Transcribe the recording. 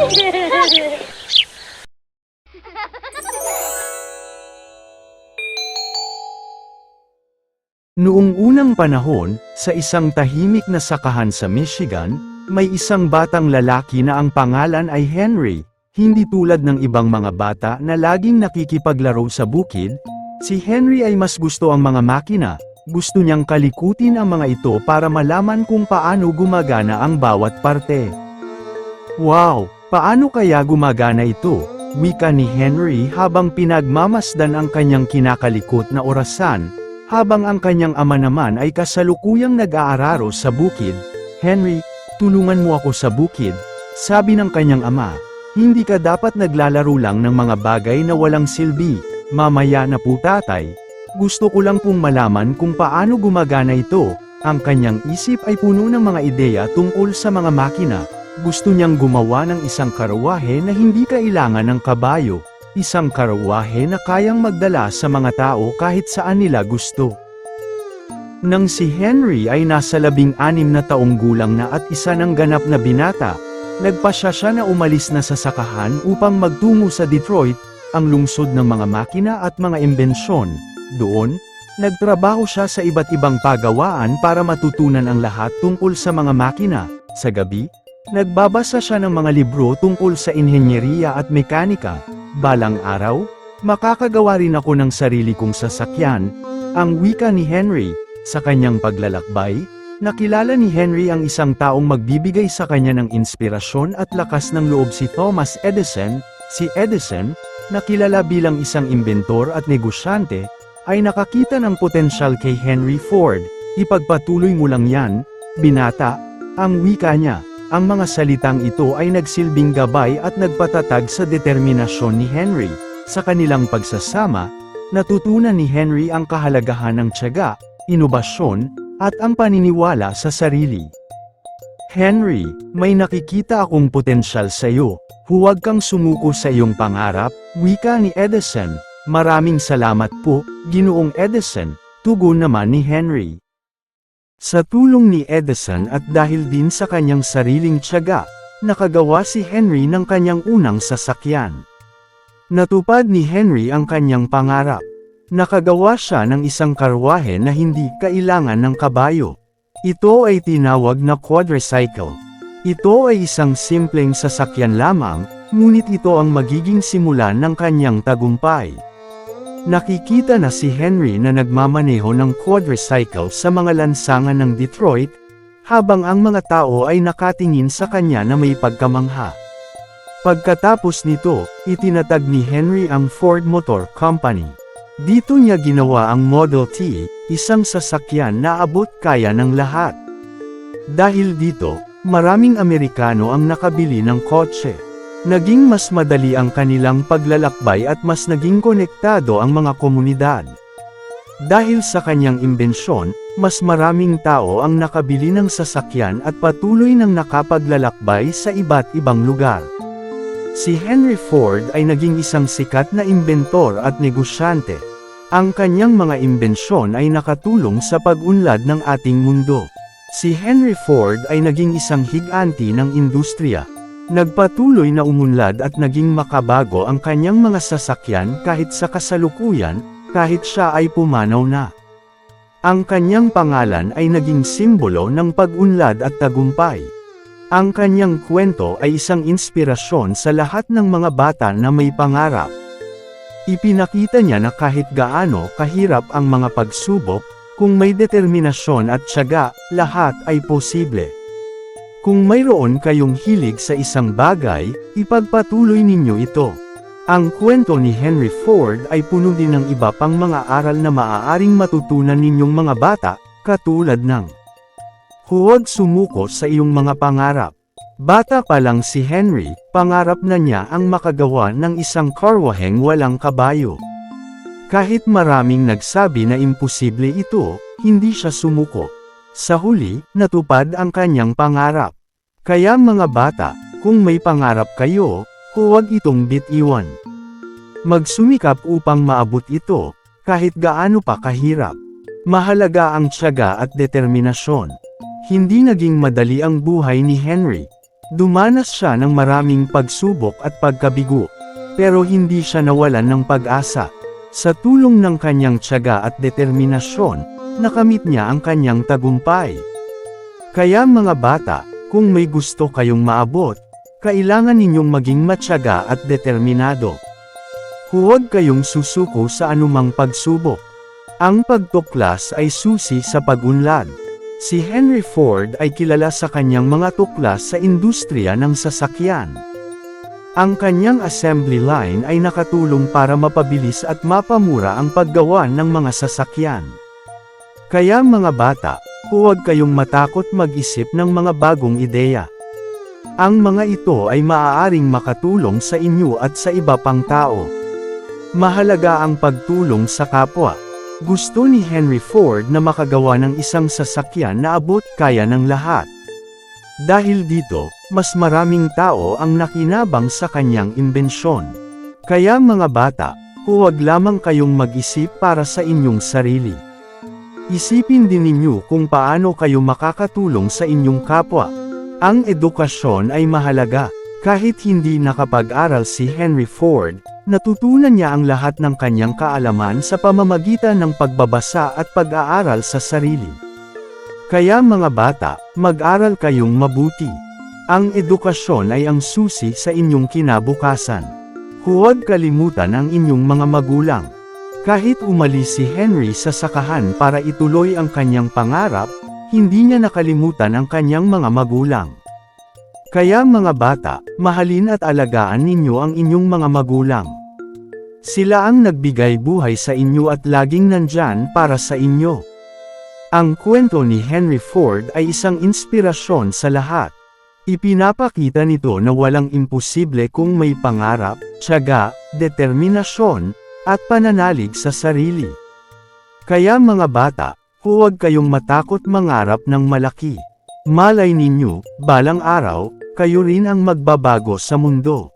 Noong unang panahon, sa isang tahimik na sakahan sa Michigan, may isang batang lalaki na ang pangalan ay Henry. Hindi tulad ng ibang mga bata na laging nakikipaglaro sa bukid, si Henry ay mas gusto ang mga makina. Gusto niyang kalikutin ang mga ito para malaman kung paano gumagana ang bawat parte. Wow! Paano kaya gumagana ito? Wika ni Henry habang pinagmamasdan ang kanyang kinakalikot na orasan, habang ang kanyang ama naman ay kasalukuyang nag-aararo sa bukid. Henry, tulungan mo ako sa bukid, sabi ng kanyang ama. Hindi ka dapat naglalaro lang ng mga bagay na walang silbi. Mamaya na po tatay. Gusto ko lang pong malaman kung paano gumagana ito. Ang kanyang isip ay puno ng mga ideya tungkol sa mga makina. Gusto niyang gumawa ng isang karawahe na hindi kailangan ng kabayo. Isang karawahe na kayang magdala sa mga tao kahit saan nila gusto. Nang si Henry ay nasa 16 na taong gulang na at isa ng ganap na binata, nagpasya siya na umalis na sa sakahan upang magtungo sa Detroit, ang lungsod ng mga makina at mga imbensyon. Doon, nagtrabaho siya sa iba't ibang pagawaan para matutunan ang lahat tungkol sa mga makina. Sa gabi, nagbabasa siya ng mga libro tungkol sa inhenyeriya at mekanika. Balang araw, makakagawa rin ako ng sarili kong sasakyan, ang wika ni Henry. Sa kanyang paglalakbay, nakilala ni Henry ang isang taong magbibigay sa kanya ng inspirasyon at lakas ng loob, si Thomas Edison. Si Edison, na kilala bilang isang imbentor at negosyante, ay nakakita ng potensyal kay Henry Ford. Ipagpatuloy mo lang yan, binata, ang wika niya. Ang mga salitang ito ay nagsilbing gabay at nagpatatag sa determinasyon ni Henry. Sa kanilang pagsasama, natutunan ni Henry ang kahalagahan ng tiyaga, inobasyon, at ang paniniwala sa sarili. Henry, may nakikita akong potensyal sa iyo. Huwag kang sumuko sa iyong pangarap, wika ni Edison. Maraming salamat po, Ginoong Edison, tugon naman ni Henry. Sa tulong ni Edison at dahil din sa kanyang sariling tiyaga, nakagawa si Henry ng kanyang unang sasakyan. Natupad ni Henry ang kanyang pangarap. Nakagawa siya ng isang karwahe na hindi kailangan ng kabayo. Ito ay tinawag na quadricycle. Ito ay isang simpleng sasakyan lamang, ngunit ito ang magiging simulan ng kanyang tagumpay. Nakikita na si Henry na nagmamaneho ng quadricycle sa mga lansangan ng Detroit, habang ang mga tao ay nakatingin sa kanya na may pagkamangha. Pagkatapos nito, itinatag ni Henry ang Ford Motor Company. Dito niya ginawa ang Model T, isang sasakyan na abot kaya ng lahat. Dahil dito, maraming Amerikano ang nakabili ng kotse. Naging mas madali ang kanilang paglalakbay at mas naging konektado ang mga komunidad. Dahil sa kanyang imbensyon, mas maraming tao ang nakabili ng sasakyan at patuloy nang nakapaglalakbay sa iba't ibang lugar. Si Henry Ford ay naging isang sikat na imbentor at negosyante. Ang kanyang mga imbensyon ay nakatulong sa pag-unlad ng ating mundo. Si Henry Ford ay naging isang higanti ng industriya. Nagpatuloy na umunlad at naging makabago ang kanyang mga sasakyan kahit sa kasalukuyan, kahit siya ay pumanaw na. Ang kanyang pangalan ay naging simbolo ng pag-unlad at tagumpay. Ang kanyang kwento ay isang inspirasyon sa lahat ng mga bata na may pangarap. Ipinakita niya na kahit gaano kahirap ang mga pagsubok, kung may determinasyon at tiyaga, lahat ay posible. Kung mayroon kayong hilig sa isang bagay, ipagpatuloy ninyo ito. Ang kwento ni Henry Ford ay puno din ng iba pang mga aral na maaaring matutunan ninyong mga bata, katulad ng huwag sumuko sa iyong mga pangarap. Bata pa lang si Henry, pangarap na niya ang makagawa ng isang karwaheng walang kabayo. Kahit maraming nagsabi na imposible ito, hindi siya sumuko. Sa huli, natupad ang kanyang pangarap. Kaya mga bata, kung may pangarap kayo, huwag itong bitiwan. Magsumikap upang maabot ito, kahit gaano pa kahirap. Mahalaga ang tiyaga at determinasyon. Hindi naging madali ang buhay ni Henry. Dumanas siya ng maraming pagsubok at pagkabigo. Pero hindi siya nawalan ng pag-asa. Sa tulong ng kanyang tiyaga at determinasyon, nakamit niya ang kanyang tagumpay. Kaya mga bata, kung may gusto kayong maabot, kailangan ninyong maging matyaga at determinado. Huwag kayong susuko sa anumang pagsubok. Ang pagtuklas ay susi sa pag-unlad. Si Henry Ford ay kilala sa kanyang mga tuklas sa industriya ng sasakyan. Ang kanyang assembly line ay nakatulong para mapabilis at mapamura ang paggawa ng mga sasakyan. Kaya mga bata, huwag kayong matakot mag-isip ng mga bagong ideya. Ang mga ito ay maaaring makatulong sa inyo at sa iba pang tao. Mahalaga ang pagtulong sa kapwa. Gusto ni Henry Ford na makagawa ng isang sasakyan na abot kaya ng lahat. Dahil dito, mas maraming tao ang nakinabang sa kanyang imbensyon. Kaya mga bata, huwag lamang kayong mag-isip para sa inyong sarili. Isipin din ninyo kung paano kayo makakatulong sa inyong kapwa. Ang edukasyon ay mahalaga. Kahit hindi nakapag-aral si Henry Ford, natutunan niya ang lahat ng kanyang kaalaman sa pamamagitan ng pagbabasa at pag-aaral sa sarili. Kaya mga bata, mag-aral kayong mabuti. Ang edukasyon ay ang susi sa inyong kinabukasan. Huwag kalimutan ang inyong mga magulang. Kahit umalis si Henry sa sakahan para ituloy ang kanyang pangarap, hindi niya nakalimutan ang kanyang mga magulang. Kaya mga bata, mahalin at alagaan ninyo ang inyong mga magulang. Sila ang nagbigay buhay sa inyo at laging nandyan para sa inyo. Ang kwento ni Henry Ford ay isang inspirasyon sa lahat. Ipinapakita nito na walang imposible kung may pangarap, tiyaga, determinasyon, at pananalig sa sarili. Kaya mga bata, huwag kayong matakot mangarap ng malaki. Malay ninyo, balang araw, kayo rin ang magbabago sa mundo.